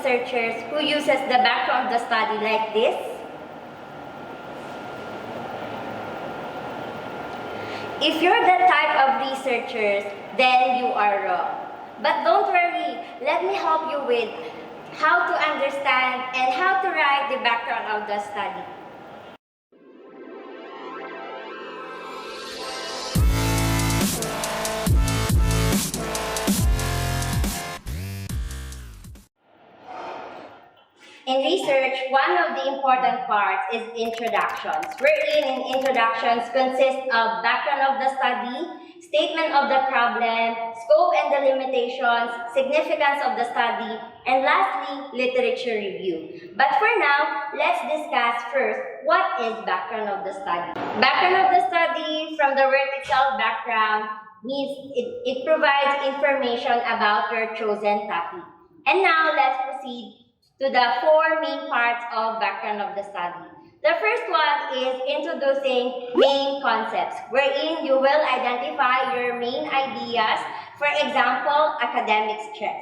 researchers who uses the background of the study like this? If you're that type of researchers, then you are wrong. But don't worry, let me help you with how to understand and how to write the background of the study. In research, one of the important parts is introductions, wherein introductions consist of background of the study, statement of the problem, scope and the limitations, significance of the study, and lastly, literature review. But for now, let's discuss first what is background of the study. Background of the study, from the word itself, background, means it provides information about your chosen topic. And now, let's proceed to the four main parts of background of the study. The first one is introducing main concepts, wherein you will identify your main ideas, for example, academic stress.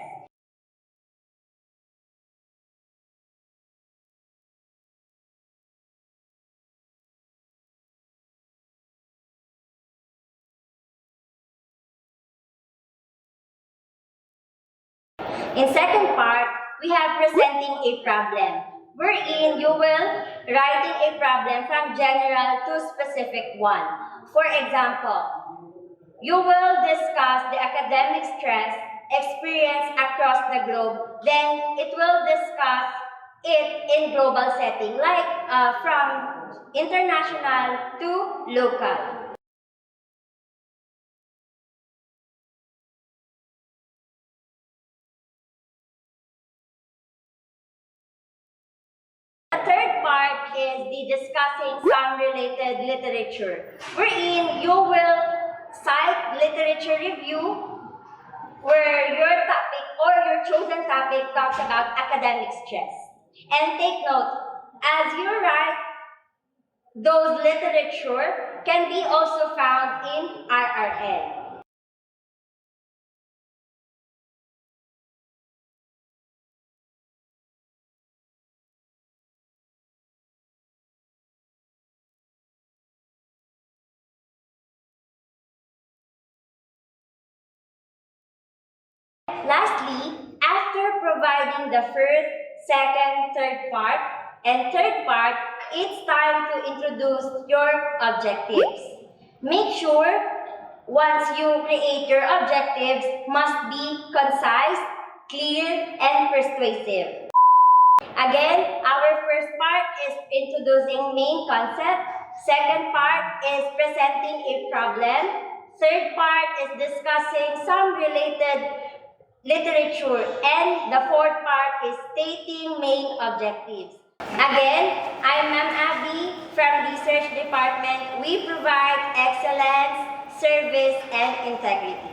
In second part, we have presenting a problem, wherein you will writing a problem from general to specific one. For example, you will discuss the academic stress experienced across the globe, then it will discuss it in global setting, like from international to local. The third part is the discussing some related literature, wherein you will cite literature review where your topic or your chosen topic talks about academic stress. And take note, as you write, those literature can be also found in RRL. Lastly, after providing the first, second, third part, it's time to introduce your objectives. Make sure once you create your objectives must be concise, clear, and persuasive. Again, our first part is introducing main concept. Second part is presenting a problem. Third part is discussing some related literature, and the fourth part is stating main objectives. Again, I'm Ma'am Abby from Research Department. We provide excellence, service, and integrity.